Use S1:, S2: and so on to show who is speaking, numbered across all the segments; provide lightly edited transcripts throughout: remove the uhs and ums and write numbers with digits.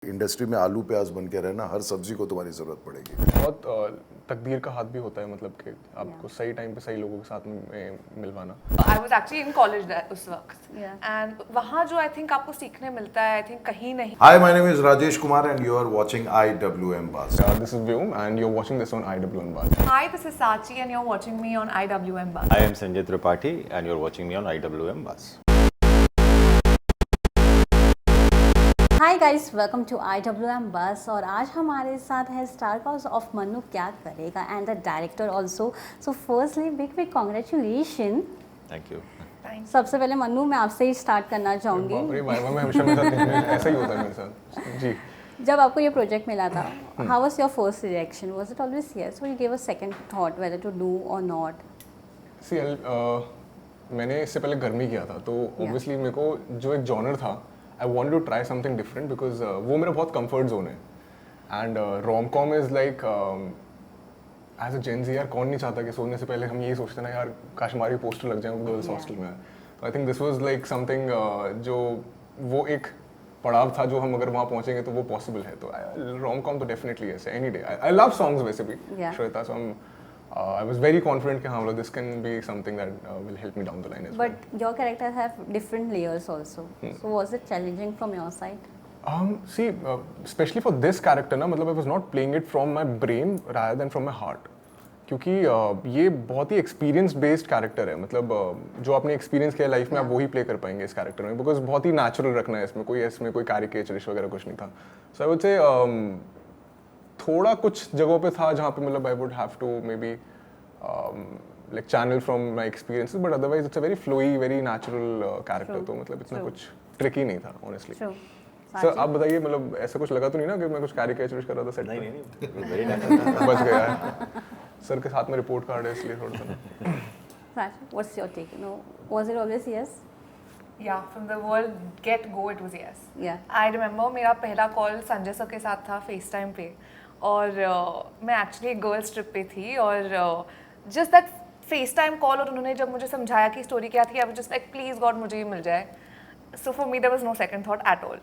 S1: Industry में आलू प्याज बन के रहना, हर सब्जी को तुम्हारी जरूरत पड़ेगी।
S2: बहुत तकदीर का हाथ भी होता है, मतलब कि आपको सही टाइम पे सही लोगों के साथ में मिलवाना।
S3: I was actually in college उस वक्त, and वहाँ जो I think आपको सीखने मिलता है, I think कहीं नहीं।
S1: Hi, my name is Rajesh Kumar and you are watching IWM Buzz.
S2: This is Vyom and you're watching this on IWM Buzz.
S3: Hi, this is Sachi and you're watching me on IWM Buzz.
S4: I am Sanjay Tripathi and you're watching me on IWM Buzz.
S5: Hi guys, welcome to IWM Buzz. और आज हमारे साथ है star cast of Mannu क्या करेगा and the director also. So firstly big congratulation.
S4: Thank you.
S5: सबसे पहले मन्नू, मैं आपसे ही स्टार्ट करना चाहूँगी।
S2: बाप रे, वाइवा में हमेशा मेरे साथ ऐसा ही होता है मेरे साथ जी।
S5: जब आपको ये प्रोजेक्ट मिला था, how was your first reaction? Was it always yes और you give a second thought whether to do और नॉट?
S2: सी मैंने इससे पहले घर में किया था, तो ऑब्वियसली मेरे को जो एक जॉनर था, I wanted to try something different because वो मेरा बहुत कंफर्ट जोन है। And rom com is like as a Gen Z, यार कौन नहीं चाहता कि सोने से पहले हम यही सोचते ना यार काश हमारी पोस्टर लग जाए गर्ल्स हॉस्टल में। तो I think this was like something जो वो एक पड़ाव था जो हम अगर वहाँ पहुँचेंगे तो वो पॉसिबल है। तो रोम कॉम तो डेफिनेटली ऐसे any day. I love songs वैसे भी श्वेता, सो I was very confident that this can be something that will help me down the line as well.
S5: But your characters have different layers also. So was it challenging from your side?
S2: See, especially for this character ना, मतलब I was not playing it from my brain rather than from my heart. क्योंकि ये बहुत ही experience based character है, मतलब जो आपने experience किया लाइफ में आप वही प्ले कर पाएंगे इस कैरेक्टर में, बिकॉज बहुत ही नेचुरल रखना है इसमें कोई कैरिकेचरिश वगैरह कुछ नहीं था। सो आई वुड से थोड़ा कुछ जगहों पे था जहाँ पे मतलब I would have to maybe like channel from my experiences, but otherwise it's a very flowy very natural character. तो मतलब इतना कुछ ट्रिकी नहीं था ऑनेस्टली। सर आप बताइए, मतलब ऐसा कुछ लगा तो नहीं ना कि मैं कुछ कैरिकेचरिश कर रहा था सेट पे?
S4: नहीं, वेरी नेचुरल।
S2: बच गया है। सर के साथ में रिपोर्ट कार्ड है इसलिए थोड़ा सा।
S5: Sachi, what's your take? No, was it always yes?
S3: Yeah, from the word get go it was yes.
S5: Yeah.
S3: I remember मेरा पहला कॉल संजय सर के साथ था फेस टाइम पे, और मैं एक्चुअली गर्ल्स ट्रिप पे थी, और just that face time call, और उन्होंने जब मुझे समझाया कि स्टोरी क्या थी, I was just like please god मुझे ये मिल जाए। So for me there was no second thought at all.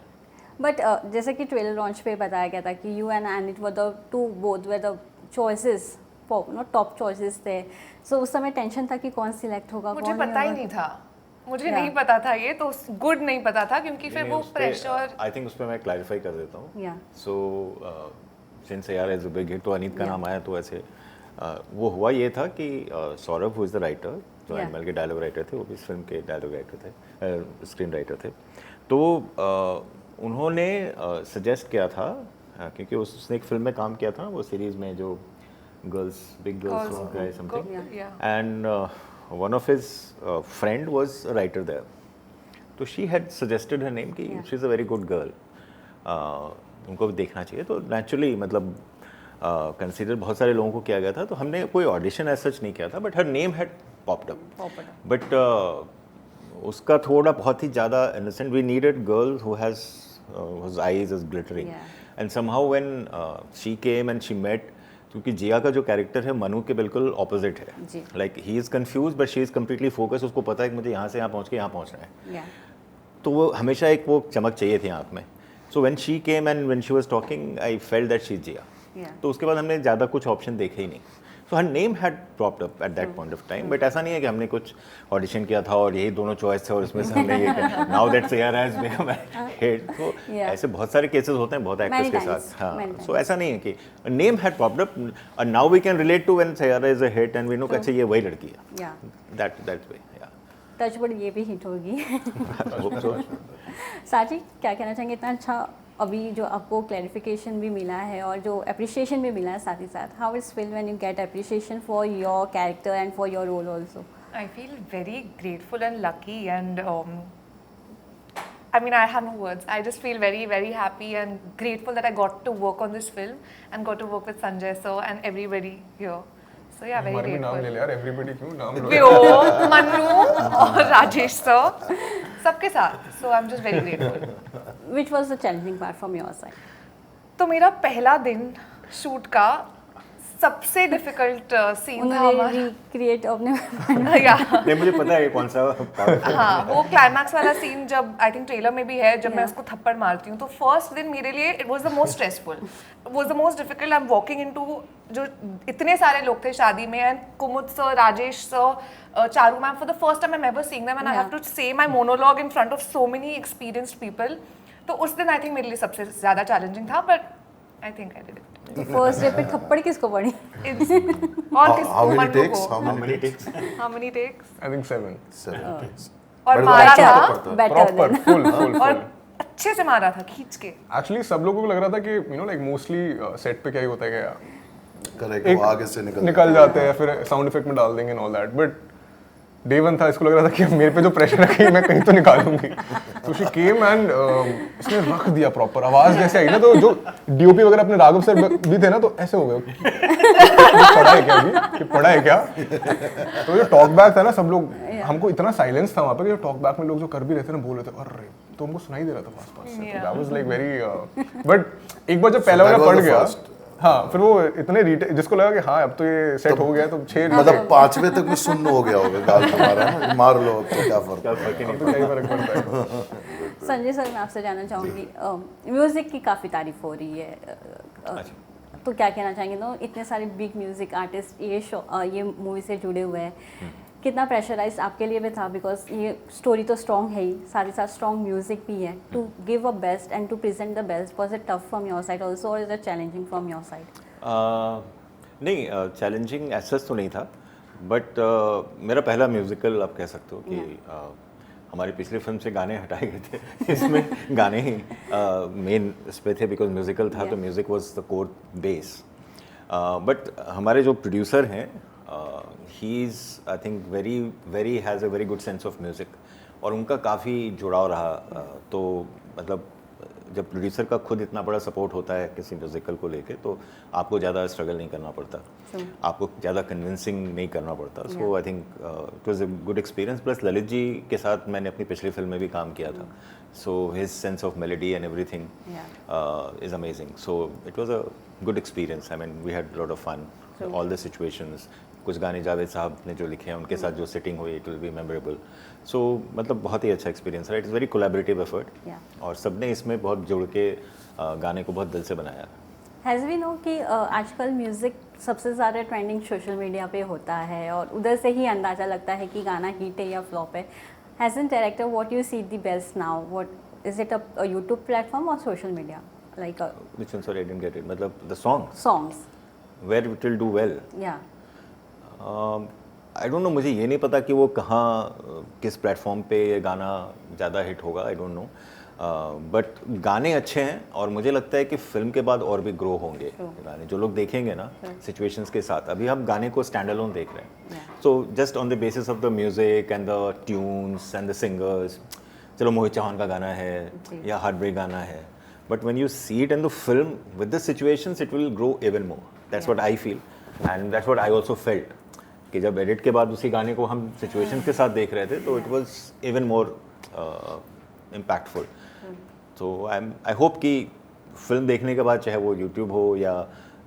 S5: But जैसे कि ट्रेलर लॉन्च पे बताया गया था कि you and Aneet were the two both were the choices, top choices थे। सो उस समय टेंशन था कि कौन सिलेक्ट होगा,
S3: मुझे
S5: कौन
S3: पता ही नहीं था, मुझे नहीं पता था, ये तो गुड नहीं पता था, क्योंकि फिर वो प्रेशर।
S4: आई थिंक उस पे मैं क्लैरिफाई कर देता हूँ। सो सिंस यार एज अ बिग हिट तो अनीत का नाम आया, तो ऐसे वो हुआ ये था कि Saurabh who is the writer, जो एनिमल के डायलॉग राइटर थे, वो भी इस फिल्म के डायलॉग राइटर थे, स्क्रीन राइटर थे। तो उन्होंने सजेस्ट किया था, क्योंकि उसने एक फिल्म में काम किया था, वो सीरीज़ में जो girls big girls guy something, and one of his friend was a writer there. तो she had suggested her name कि she is a very good girl, उनको भी देखना चाहिए। तो नेचुरली मतलब कंसीडर बहुत सारे लोगों को किया गया था, तो हमने कोई ऑडिशन एज सच नहीं किया था, but her name had popped up. But उसका थोड़ा बहुत ही ज़्यादा innocent, we needed girl who has whose eyes is glittering, and somehow when she came and she met, क्योंकि जिया का जो कैरेक्टर है मनु के बिल्कुल ऑपोजिट है, like he is confuse but she is completely focus, उसको पता है कि मुझे यहाँ से यहाँ पहुँच के यहाँ पहुँचना है। तो वो हमेशा एक वो चमक चाहिए थी आँख में। So when she came and when she was talking I felt that she is Jiya. तो उसके बाद हमने ज़्यादा कुछ ऑप्शन देखे ही नहीं। So her name had propped up at that point of time, but ऐसा नहीं है कि हमने कुछ ऑडिशन किया था और यही दोनों चॉइस थे और इसमें से हमने ये now that Saiyaara has become hit. तो ऐसे बहुत सारे केसेस होते हैं बहुत एक्टर्स के साथ। हाँ, सो ऐसा नहीं है कि name had propped up and now we can relate to when Saiyaara is a hit and we know अच्छा ये वही लड़की है, दैट्स वे।
S5: टचवुड ये भी हिट होगी। साची, क्या कहना चाहेंगे? इतना अच्छा अभी जो आपको क्लैरिफिकेशन भी मिला है और जो अप्रिशिएशन भी मिला है साथ ही साथ, how it's feel when you get appreciation for your character and for your role also?
S3: I feel very grateful and lucky, and I mean, I have no words. I just feel very, very happy and grateful that I got to work on this film and got to work with Sanjay sir and everybody here. So yeah, very grateful.
S2: नाम ले ले यार, everybody क्यों नाम लो?
S3: व्योम, मन्नू और Rajesh sir, सबके साथ. So I'm just very grateful.
S5: Which was the challenging part from your side?
S3: तो मेरा पहला दिन शूट का सबसे डिफिकल्ट सीन था
S5: उन्होंने
S3: हमारा
S5: रिक्रिएट अपने
S3: या
S4: नहीं मुझे पता है कौन सा
S3: हाँ वो क्लाइमैक्स वाला सीन जब आई थिंक ट्रेलर में भी है जब मैं उसको थप्पड़ मारती हूँ तो फर्स्ट दिन मेरे लिए it was the most stressful was the most difficult I am walking into जो इतने सारे लोग थे शादी में and Kumud sir Rajesh sir Charu ma'am for the first time I ever seeing them and I have to say my monologue in front of so many experienced people तो उस दिन आई थिंक मेरे लिए सबसे ज़्यादा चैलेंजिंग था but I think I did it
S5: first day पे थप्पड़ किसको पड़ी?
S3: और किस
S1: How many
S3: मनु
S1: takes?
S3: को?
S1: How many takes?
S3: How many takes?
S2: I think 7.
S1: 7 takes.
S3: और
S1: But
S3: मारा
S1: वो अच्छा
S3: था
S1: पड़ता है।
S5: Better
S2: Proper,
S5: then
S2: full, full,
S3: और
S2: full.
S3: अच्छे से मारा था खींच के
S2: Actually सब लोगों को लग रहा था कि you know like mostly set पे क्या ही होता है क्या
S1: Correct,
S2: एक
S1: वो आगे से
S2: निकल जाते हैं फिर साउंड इफेक्ट में डाल देंगे and all that but day one था इसको लग रहा था कि मेरे पे जो प्रेशर है कहीं मैं कहीं तो निकालूंगी तो शी केम एंड इसने रख दिया प्रॉपर आवाज जैसे आई ना तो जो डीओपी वगैरह अपने राघव सर भी थे ना तो ऐसे हो गए पढ़ा है क्या अभी कि पढ़ा है क्या तो जो टॉक बैक था ना सब लोग हमको इतना साइलेंस था वहाँ पे कि जो टॉक बैक में लोग जो कर भी रहे थे ना बोल रहे थे अरे तो हमको सुनाई दे रहा था पास पास से तो that was like very but एक बार जब पहला वाला
S1: that was
S2: पढ़
S1: the
S2: गया
S1: first.
S2: हाँ फिर वो इतने जिसको लगा कि हाँ अब तो ये सेट हो गया तो 6
S1: मतलब 5वें तक में सुन्न हो गया होगा गाल तुम्हारा ना, मार लो अब तो क्या फर्क
S2: तो क्या ही फर्क पड़ता है
S5: संजय सर मैं आपसे जानना चाहूँगी म्यूज़िक की काफ़ी तारीफ हो रही है तो क्या कहना चाहेंगे ना इतने सारे बिग म्यूज़िक आर्टिस्ट ये मूवी से जुड़े हुए हैं कितना प्रेशराइज आपके लिए भी था बिकॉज ये स्टोरी तो स्ट्रॉन्ग है ही साथ ही साथ स्ट्रॉन्ग म्यूजिक भी है to give a best and to present the best was it tough from your side also और is it challenging from your side?
S4: नहीं चैलेंजिंग एसेस तो नहीं था बट मेरा पहला म्यूज़िकल आप कह सकते हो कि हमारी पिछली फिल्म से गाने हटाए गए थे इसमें गाने ही मेन इस पे थे बिकॉज म्यूज़िकल था तो music was the core base but हमारे जो प्रोड्यूसर हैं he is I think very has a very good sense of music और उनका काफ़ी जुड़ाव रहा तो मतलब जब प्रोड्यूसर का खुद इतना बड़ा सपोर्ट होता है किसी म्यूज़िकल को लेके तो आपको ज़्यादा स्ट्रगल नहीं करना पड़ता आपको ज़्यादा कन्विंसिंग नहीं करना पड़ता so I think it was a good experience plus Lalit ji के साथ मैंने अपनी पिछली फिल्म में भी काम किया था so his sense of melody and everything is amazing so it was a good experience I mean we had lot of fun all the situations कुछ गाने जावेद साहब ने जो लिखे हैं उनके साथ जो सेटिंग हुई इट विल बी मेमोरेबल सो मतलब बहुत ही अच्छा एक्सपीरियंस रहा it is very collaborative effort और सबने इसमें बहुत जुड़ के गाने को बहुत दिल से बनाया
S5: हैज़ वी नो कि आजकल म्यूज़िक सबसे ज़्यादा ट्रेंडिंग सोशल मीडिया पे होता है और उधर से ही अंदाज़ा लगता है कि गाना हिट है या फ्लॉप है has an director what you see the best now what is it a YouTube platform और social media like
S4: which one sorry I didn't get it मतलब the
S5: songs
S4: where it will do well
S5: या
S4: I don't know मुझे ये नहीं पता कि वो कहाँ किस प्लेटफॉर्म पे ये गाना ज़्यादा हिट होगा आई डोंट नो बट गाने अच्छे हैं और मुझे लगता है कि फिल्म के बाद और भी ग्रो होंगे गाने जो लोग देखेंगे ना सिचुएशंस के साथ अभी हम गाने को स्टैंड अलोन देख रहे हैं so just on the basis of the music and the tunes and the singers चलो मोहित चौहान का गाना है या हार्ट ब्रेक गाना है but when you see it in the film with the situations it will grow even more that's what I feel and that's what I also felt कि जब edit के बाद उसी गाने को हम सिचुएशन के साथ देख रहे थे तो it was even more impactful तो आई होप कि फिल्म देखने के बाद चाहे वो यूट्यूब हो या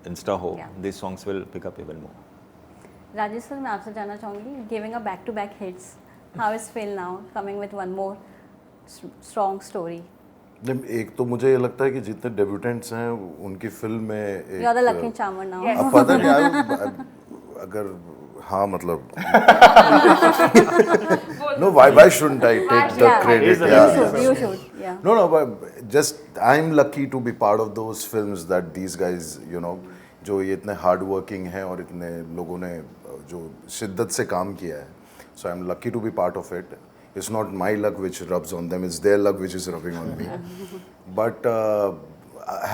S4: इंस्टा हो this songs will pick up even more
S5: Rajesh sir मैं आपसे जानना चाहूँगी giving a back to back hits how is feel now coming with one more strong story
S1: एक तो मुझे ये लगता है कि जितने डेब्यूटेंट्स हैं उनकी फिल्म में
S5: you are the lucky charmer now
S1: अब पता नहीं अगर हाँ मतलब no why shouldn't I take the credit
S5: you should yeah
S1: no but just I'm lucky to be part of those films that these guys you know जो ये इतने hard working हैं और इतने लोगों ने जो शिद्दत से काम किया है so I'm lucky to be part of it it's not my luck which rubs on them it's their luck which is rubbing on me but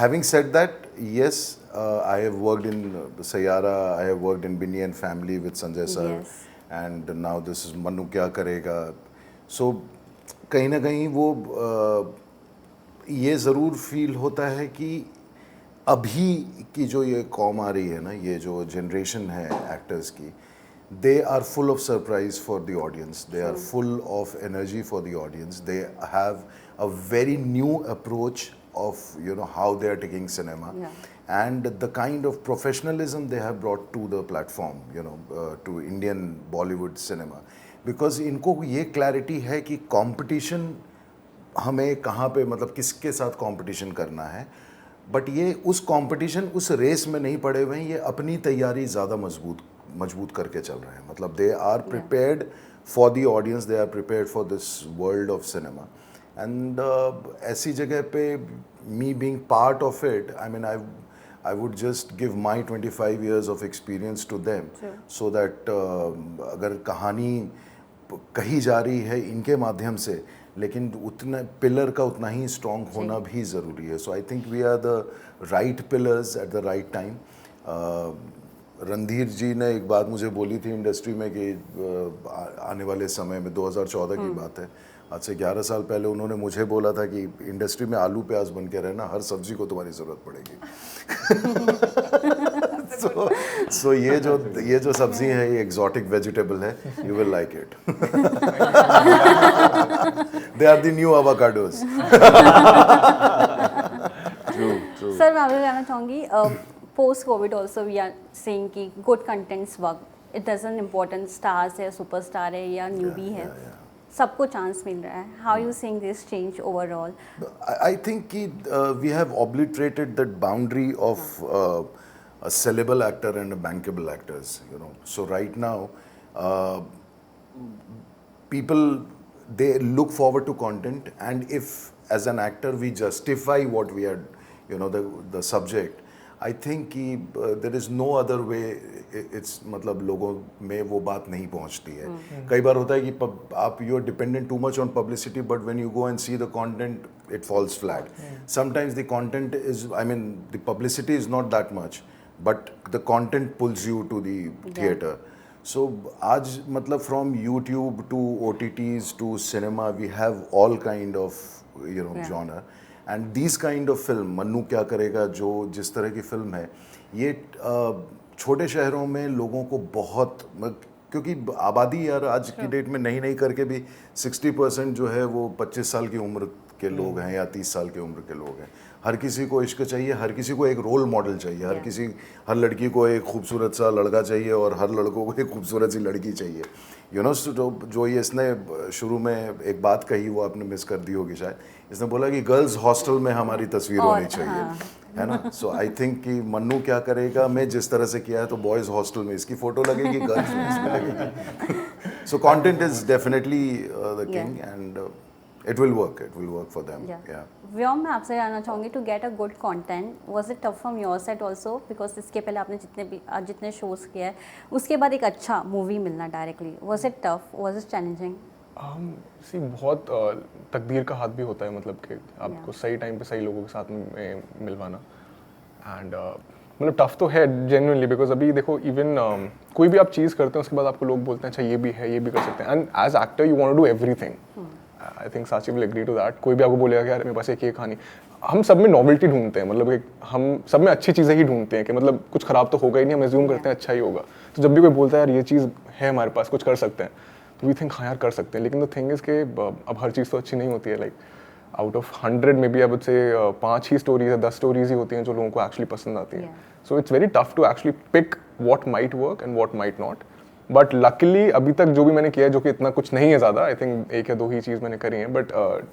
S1: having said that yes I have worked in Sayara I have worked in Binny and Family with Sanjay sir
S5: yes.
S1: and now this is Manu क्या करेगा so कहीं ना कहीं वो ये ज़रूर feel होता है कि अभी की जो ये कौम आ रही है ना ये जो जनरेशन है एक्टर्स की they are full of surprise for the audience they are full of energy for the audience they have a very new approach of how they are taking cinema, and the kind of professionalism they have brought to the platform, to Indian Bollywood cinema, because इनको ये clarity है कि competition हमें कहाँ पे मतलब किसके साथ competition करना है, बट ये उस competition उस रेस में नहीं पड़े हुए हैं, ये अपनी तैयारी ज़्यादा मजबूत करके चल रहे हैं, मतलब they are prepared for the audience, they are prepared for this world of cinema, and ऐसी जगह पे me being part of it, I mean I would just give my 25 years of experience to them, so that अगर कहानी कही जा रही है इनके माध्यम से, लेकिन उतना पिलर का उतना ही स्ट्रॉन्ग होना भी ज़रूरी है. So I think we are the right pillars at the right time. Randhir ji ने एक बात मुझे बोली थी इंडस्ट्री में कि आने वाले समय में 2014 की बात है, आज से 11 साल पहले उन्होंने मुझे बोला था कि इंडस्ट्री में आलू प्याज बन के रहना, हर सब्जी को तुम्हारी ज़रूरत पड़ेगी. so ये जो सब्जी है ये एग्जॉटिक वेजिटेबल है, you will like it. They are the new avocados.
S5: Sir मैं आपसे जानना चाहूँगी, post Covid also we are saying कि good contents work, it doesn't important stars है, सुपरस्टार है या न्यूबी है, सबको चांस मिल रहा है. How you seeing this change overall?
S1: I think कि we have obliterated that boundary of a sellable actor and a bankable actors, so right now people, they look forward to content, and if as an actor we justify what we are, the subject, I think कि there is no other way. It's मतलब लोगों में वो बात नहीं पहुंचती है. कई बार होता है कि आप you are dependent too much on publicity, but when you go and see the content, it falls flat. Sometimes the content is, I mean, the publicity is not that much, but the content pulls you to the theater. So आज मतलब from YouTube to OTTs to cinema, we have all kind of genre, and these kind of film, Mannu क्या करेगा, जो जिस तरह की film है, ये छोटे शहरों में लोगों को बहुत, क्योंकि आबादी यार आज की डेट में नहीं करके भी 60% जो है वो 25 साल की उम्र के लोग हैं या 30 साल की उम्र के लोग हैं. हर किसी को इश्क चाहिए, हर किसी को एक रोल मॉडल चाहिए, हर लड़की को एक खूबसूरत सा लड़का चाहिए और हर लड़कों को एक खूबसूरत सी लड़की चाहिए. जो ये इसने शुरू में एक बात कही वो आपने मिस कर दी होगी शायद, इसने बोला कि गर्ल्स हॉस्टल में हमारी तस्वीर होनी चाहिए, है ना. सो आई थिंक कि मन्नू क्या करेगा मैं जिस तरह से किया है, तो बॉयज़ हॉस्टल में इसकी फ़ोटो लगेगी, गर्ल्स में इसमें लगेगी. So content is definitely the king, and it will work for them.
S5: Vyom, मैं आपसे जानना चाहूँगी, to get a good content, was it tough from your side also, because इसके पहले आपने जितने शोज़ किया है उसके बाद एक अच्छा मूवी मिलना directly, was it tough, was it challenging?
S2: बहुत तकदीर का हाथ भी होता है, मतलब कि आपको सही टाइम पे सही लोगों के साथ में मिलवाना, एंड मतलब टफ तो है जेन्युइनली, बिकॉज अभी देखो इवन कोई भी आप चीज़ करते हैं उसके बाद आपको लोग बोलते हैं अच्छा ये भी है, ये भी कर सकते हैं, and as actor you want to do everything. I think Saachi will agree to that. कोई भी आपको बोलेगा कि यार मेरे पास एक ये कहानी, हम सब में नॉवेल्टी ढूंढते हैं, मतलब हम सब में अच्छी चीज़ें ही ढूंढते हैं कि मतलब कुछ ख़राब तो होगा ही नहीं, हम एज्यूम करते हैं अच्छा ही होगा. तो जब भी कोई बोलता है यार ये चीज़ है हमारे पास, कुछ कर सकते हैं, तो वी थिंक हाँ यार कर सकते हैं. लेकिन द थिंग इज़ कि अब हर चीज़ तो अच्छी नहीं होती है. Like out of 100 maybe I would say 5 he stories या 10 स्टोरीज ही होती हैं जो लोगों को एक्चुअली पसंद आती हैं. So it's very tough to actually pick what might work and what might not. But luckily अभी तक जो भी मैंने किया है, जो कि इतना कुछ नहीं है ज़्यादा, आई थिंक 1 या 2 ही चीज़ मैंने करी है, बट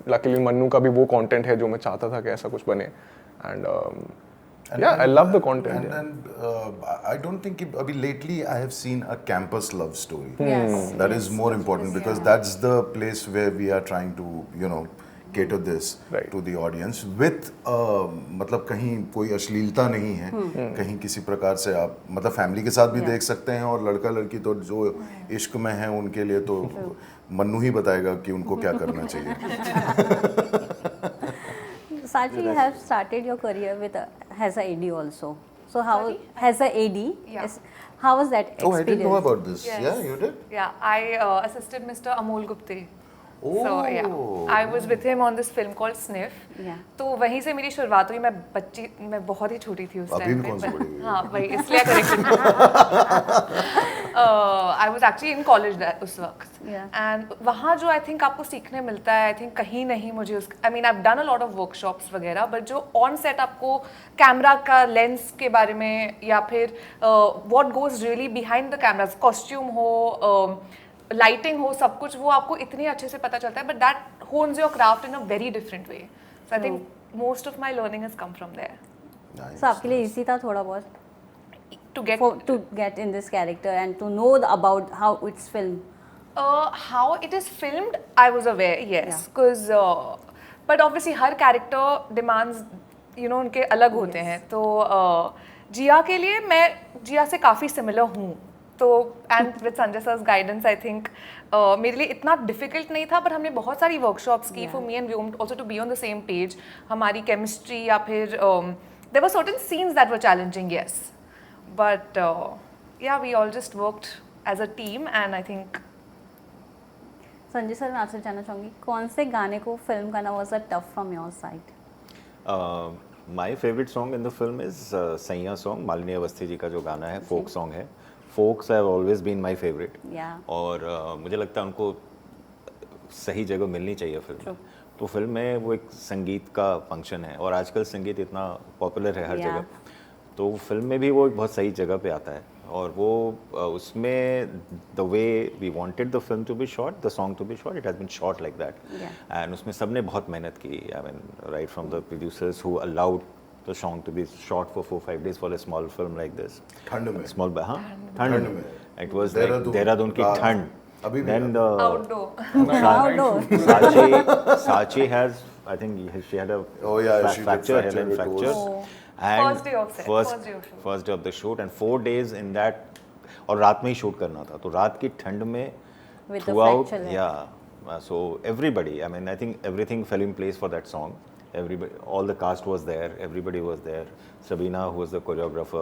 S2: लकीली मन्नू का भी वो कंटेंट है जो मैं चाहता था कि ऐसा कुछ बने, and I love the content.
S1: And I don't think abhi lately I have seen a campus love story.
S5: Yes.
S1: That is more important, because that's the place where we are trying to cater this to the audience with मतलब कहीं कोई अश्लीलता नहीं है, कहीं किसी प्रकार से आप मतलब फैमिली के साथ भी देख सकते हैं, और लड़का लड़की तो जो इश्क में है उनके लिए तो मन्नू ही बताएगा कि उनको क्या करना चाहिए.
S5: Sachi, you have started your career with as a AD also. So how as a AD?
S3: Yeah.
S5: How was that experience?
S1: Oh, I didn't know about this.
S3: Yes.
S1: Yeah, you did?
S3: Yeah, I assisted Mr. Amol Gupte So yeah, I was with him on this film called Sniff.
S5: Yeah.
S3: तो वहीं से मेरी शुरुआत हुई. मैं बहुत ही छोटी थी उस
S1: अभी
S3: टाइम
S1: भी
S3: पे.
S1: कौन सी बड़ी हुई है?
S3: हाँ वही इसलिए corrected. I was actually in college उस वक्त.
S5: Yeah.
S3: And वहाँ जो I think आपको सीखने मिलता है, I think कहीं नहीं मुझे I mean I've done a lot of workshops वगैरह, but जो on set आपको कैमरा का लेंस के बारे में या फिर what goes really behind the cameras, costume हो, लाइटिंग हो, सब कुछ वो आपको इतनी अच्छे से पता चलता है, but that hones your craft in a very different way. So I think most of my learning has come from there.
S5: So आपके लिए इजी था थोड़ा बहुत
S3: to get
S5: to get in this character and to know about how it's filmed?
S3: how it is filmed, I was aware, yes, because but obviously her character demands उनके अलग होते हैं. तो जिया के लिए मैं जिया से काफ़ी सिमिलर हूँ. तो and with Sanjay sir's guidance I think मेरे लिए इतना डिफिकल्ट नहीं था, बट हमने बहुत सारी वर्कशॉप्स की for me and Vyom also to be on the same page. हमारी केमिस्ट्री या फिर there were certain scenes that were challenging, yes, but yeah we all just worked as a team and I think.
S5: Sanjay sir, मैं आपसे जानना चाहूँगी कौन से गाने को फिल्म करना was a tough from your side?
S4: My favourite song in the film is Saiya song. Malini Awasthi ji का जो गाना है, फोक सॉन्ग है. Folks have always been my favourite. और मुझे लगता है उनको सही जगह मिलनी चाहिए फिल्म में. तो फिल्म में वो एक संगीत का फंक्शन है, और आजकल संगीत इतना पॉपुलर है हर जगह, तो फिल्म में भी वो एक बहुत सही जगह पे आता है. और वो उसमें the way we wanted the film to be shot, the song to be shot, it has been shot like that. एंड उसमें सबने बहुत मेहनत की. I mean right from the producers who allowed the song to be shot for 4-5 days for a small film like this.
S1: ठंड में.
S4: Small, हाँ, ठंड में. It was like देहरादून की ठंड.
S1: अभी भी.
S4: Then
S3: outdoor.
S4: Sachi has, I think she had a fracture, head fracture. And
S3: First day of set.
S4: First day of the shoot, and 4 days in that. और रात में ही शूट करना था, तो रात की ठंड में throughout, so everybody, I mean, I think everything fell in place for that song. Everybody, all the cast was there, everybody was there. Sabina, who was the choreographer,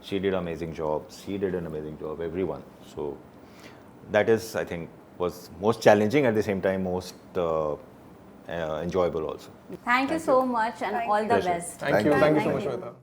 S4: she did an amazing job. She did an amazing job, everyone. So that is, I think, was most challenging, at the same time most enjoyable also.
S5: Thank you so much and all the best.
S2: Thank you so much, Shweta.